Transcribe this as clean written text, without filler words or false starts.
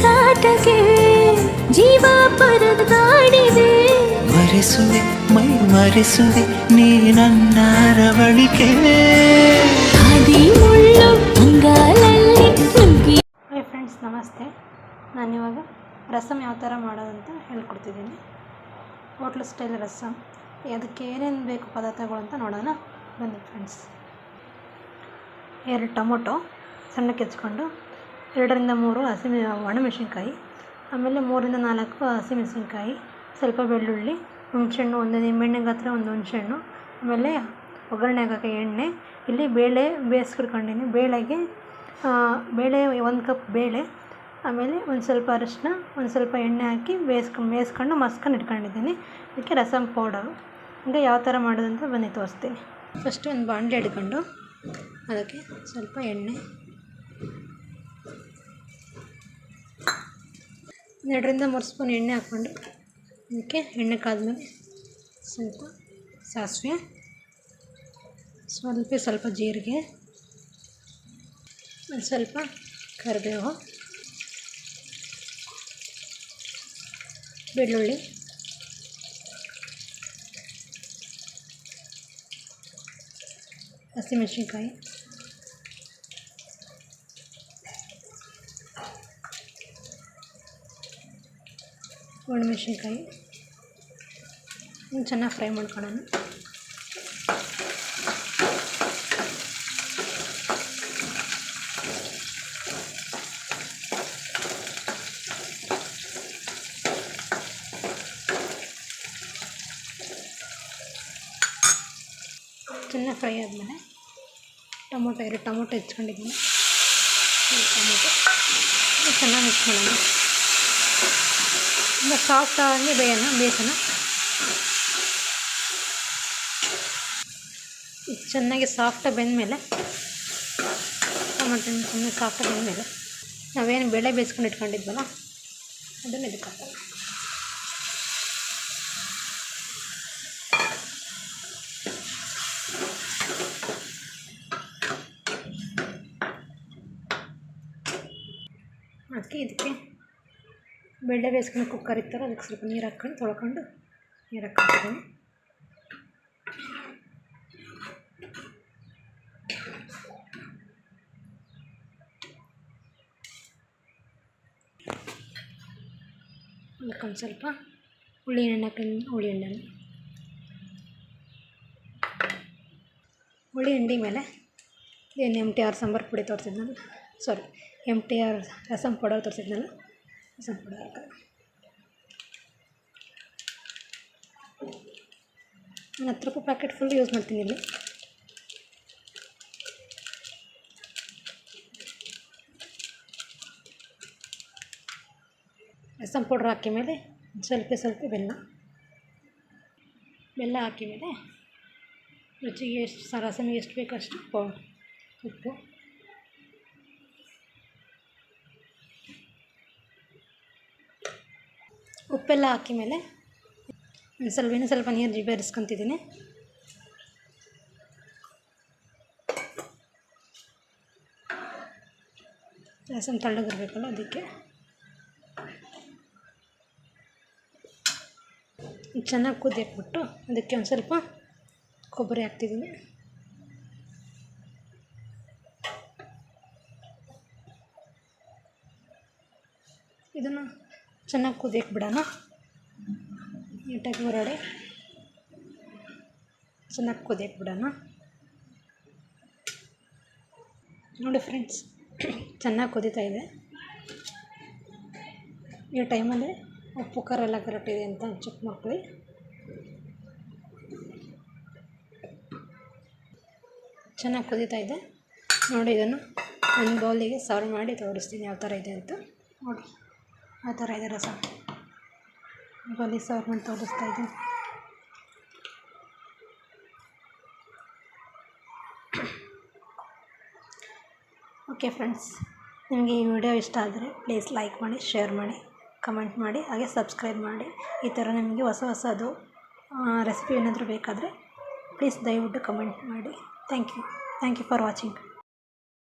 ಕಾಟಕ್ಕೆ ಜೀವ ಪರದಾಡಿದೆ. ಮರೆಸುವೆ ಮೈ ಮರೆಸುವೆ ನೀ ನನ್ನ ರವಳಿಕೆ. ಹಾದಿ ಮುಳ್ಳು ಅಂಗಾಲಲ್ಲಿ ನುಗ್ಗಿ. ಹಾಯ್ ಫ್ರೆಂಡ್ಸ್, ನಮಸ್ತೆ. ನಾನಿವಾಗ ರಸಮ್ ಯಾವ ಥರ ಮಾಡೋದಂತ ಹೇಳ್ಕೊಡ್ತಿದ್ದೀನಿ. Hotel style rasam. ಅದಕ್ಕೆ ಏನೇನು ಬೇಕು ಪದಾರ್ಥಗಳು ಅಂತ ನೋಡೋಣ ಬನ್ನಿ ಫ್ರೆಂಡ್ಸ್. 2 ಟೊಮೊಟೊ ಸಣ್ಣಕ್ಕೆ ಹೆಚ್ಕೊಂಡು, 2 ರಿಂದ 3 ಒಣಮೆಣಸಿನ್ಕಾಯಿ, ಆಮೇಲೆ 3 ರಿಂದ 4 ಹಸಿಮೆಣಸಿನ್ಕಾಯಿ, ಸ್ವಲ್ಪ ಬೆಳ್ಳುಳ್ಳಿ, ಹುಣಸೆಹಣ್ಣು, ಒಂದು ನಿಂಬೆಹಣ್ಣಿನ ಗಾತ್ರ ಒಂದು ಹುಣಸೆಹಣ್ಣು, ಆಮೇಲೆ ಒಗ್ಗರಣೆ ಹಾಕೋಕ್ಕೆ ಎಣ್ಣೆ. ಇಲ್ಲಿ ಬೇಳೆ ಬೇಯಿಸ್ಕಿಡ್ಕೊಂಡಿನಿ. ಬೇಳೆ 1 ಕಪ್ ಬೇಳೆ, ಆಮೇಲೆ ಒಂದು ಸ್ವಲ್ಪ ಅರಿಶಿನ, ಒಂದು ಸ್ವಲ್ಪ ಎಣ್ಣೆ ಹಾಕಿ ಬೇಯಿಸ್ಕೊಂಡು ಮಸ್ಕೊಂಡು ಇಟ್ಕೊಂಡಿದ್ದೀನಿ. ಅದಕ್ಕೆ ರಸಮ್ ಪೌಡರು. ಈಗ ಯಾವ ಥರ ಮಾಡೋದಂತ ಬನ್ನಿ ತೋರಿಸ್ತೀನಿ. ಫಸ್ಟು ಒಂದು ಬಾಣಲೆ ಹಿಡ್ಕೊಂಡು ಅದಕ್ಕೆ ಸ್ವಲ್ಪ ಎಣ್ಣೆ, 2 ರಿಂದ 3 ಸ್ಪೂನ್ ಎಣ್ಣೆ ಹಾಕ್ಕೊಂಡು ಅದಕ್ಕೆ ಎಣ್ಣೆ ಕಾದ್ಮೇಲೆ ಸ್ವಲ್ಪ ಸಾಸಿವೆ, ಸ್ವಲ್ಪ ಜೀರಿಗೆ, ಒಂದು ಸ್ವಲ್ಪ ಕರಿಬೇವು, ಬೆಳ್ಳುಳ್ಳಿ, ಹಸಿಮೆಣಸಿನ್ಕಾಯಿ, ಒಣಮೆಣಸಿನ್ಕಾಯಿ ಚೆನ್ನಾಗಿ ಫ್ರೈ ಮಾಡ್ಕೊಳ್ಳೋಣ. ಚೆನ್ನಾಗಿ ಫ್ರೈ ಆದಮೇಲೆ2 ಟೊಮೊಟೊ ಹೆಚ್ಕೊಂಡಿದ್ದೀನಿ. ಟೊಮೊಟೊ ಚೆನ್ನಾಗಿ ಮಿಕ್ಸ್ ಮಾಡೋಣ. ತುಂಬ ಸಾಫ್ಟಾಗಿ ಬೇಯಿಸೋಣ. ಚೆನ್ನಾಗಿ ಸಾಫ್ಟಾಗಿ ಬೆಂದಮೇಲೆ ಟೊಮೊಟೊ ಚೆನ್ನಾಗಿ ಸಾಫ್ಟಾಗಿ ಬೆಂದಮೇಲೆ ನಾವೇನು ಬೇಳೆ ಬೇಯಿಸ್ಕೊಂಡು ಇಟ್ಕೊಂಡಿದ್ವಲ್ಲ ಅದನ್ನು ಇದಕ್ಕೆ ಹಾಕೋಣ. ಅದಕ್ಕೆ ಬೇಳೆ ಬೇಯಿಸ್ಕೊಂಡು ಕುಕ್ಕರ್ ಇರ್ತಾರೆ, ಅದಕ್ಕೆ ಸ್ವಲ್ಪ ನೀರು ಹಾಕ್ಕೊಂಡು ತೊಳ್ಕೊಂಡು ನೀರು ಹಾಕ್ಕೊಂಡಿದ್ದೀನಿ. ಅದಕ್ಕೊಂದು ಸ್ವಲ್ಪ ಹುಳಿ ಎಣ್ಣೆ ಹುಳಿ ಹಿಂಡಿ ಮೇಲೆ ಏನು MTR ಸಾಂಬಾರು ಪುಡಿ ತೋರಿಸಿದ್ನಲ್ಲ, MTR ರಸಮ್ ಪೌಡರ್ ತೋರಿಸಿದ್ನಲ್ಲ, ರಸಮ್ ಪೌಡರ್ ಹಾಕೋಣ. ನಾನು 10 ರೂಪಾಯಿ ಪ್ಯಾಕೆಟ್ ಫುಲ್ ಯೂಸ್ ಮಾಡ್ತೀನಿ. ಇಲ್ಲಿ ರಸಮ್ ಪೌಡ್ರ್ ಹಾಕಿ ಮೇಲೆ ಸ್ವಲ್ಪ ಬೆಲ್ಲ ಹಾಕಿ ಮೇಲೆ ರುಚಿಗೆ ರಸಮಿಗೆ ಎಷ್ಟು ಬೇಕೋ ಅಷ್ಟು ಉಪ್ಪು, ಉಪ್ಪೆಲ್ಲ ಹಾಕಿ ಮೇಲೆ ಇನ್ನೂ ಸ್ವಲ್ಪ ನೀರು ಬೆರೆಸ್ಕೊತಿದ್ದೀನಿ. ರಸಮ್ ತಳ್ಳಗಿರ್ಬೇಕಲ್ಲ, ಅದಕ್ಕೆ ಚೆನ್ನಾಗಿ ಕುದಿಯಕ್ಬಿಟ್ಟು ಅದಕ್ಕೆ ಒಂದು ಸ್ವಲ್ಪ ಕೊಬ್ಬರಿ ಹಾಕ್ತಿದ್ದೀನಿ. ಇದನ್ನು ಚೆನ್ನಾಗಿ ಕುದಿಯಕ್ಕೆ ಬಿಡೋಣ. ನೀಟಾಗಿ ಹೊರಡೆ ಚೆನ್ನಾಗಿ ಕುದಿಯಕ್ಕೆ ಬಿಡೋಣ. ನೋಡಿ ಫ್ರೆಂಡ್ಸ್, ಚೆನ್ನಾಗಿ ಕುದೀತಾ ಇದೆ. ಈ ಟೈಮಲ್ಲಿ ಉಪ್ಪು ಖಾರ ಎಲ್ಲ ಕರೆಕ್ಟ್ ಇದೆ ಅಂತ ಚೆಕ್ ಮಾಡ್ಕೊಳ್ಳಿ. ಚೆನ್ನಾಗಿ ಕುದೀತಾ ಇದೆ ನೋಡಿ. ಇದನ್ನು ಒಂದು ಬೌಲಿಗೆ ಸರ್ವ್ ಮಾಡಿ ತೋರಿಸ್ತೀನಿ ಯಾವ ಥರ ಇದೆ ಅಂತ. ನೋಡಿ ಆ ಥರ ಇದೆ ರಸಮ್. ಬೌಲಿಗೆ ಸರ್ವ್ ಮಾಡಿ ತೋರಿಸ್ತಾ ಇದ್ದೀನಿ. ಓಕೆ ಫ್ರೆಂಡ್ಸ್, ನಿಮಗೆ ಈ ವಿಡಿಯೋ ಇಷ್ಟ ಆದರೆ ಪ್ಲೀಸ್ ಲೈಕ್ ಮಾಡಿ, ಶೇರ್ ಮಾಡಿ, ಕಮೆಂಟ್ ಮಾಡಿ, ಹಾಗೆ ಸಬ್ಸ್ಕ್ರೈಬ್ ಮಾಡಿ. ಈ ಥರ ನಿಮಗೆ ಹೊಸದು ರೆಸಿಪಿ ಏನಾದರೂ ಬೇಕಾದರೆ ಪ್ಲೀಸ್ ದಯವಿಟ್ಟು ಕಮೆಂಟ್ ಮಾಡಿ. Thank you for watching.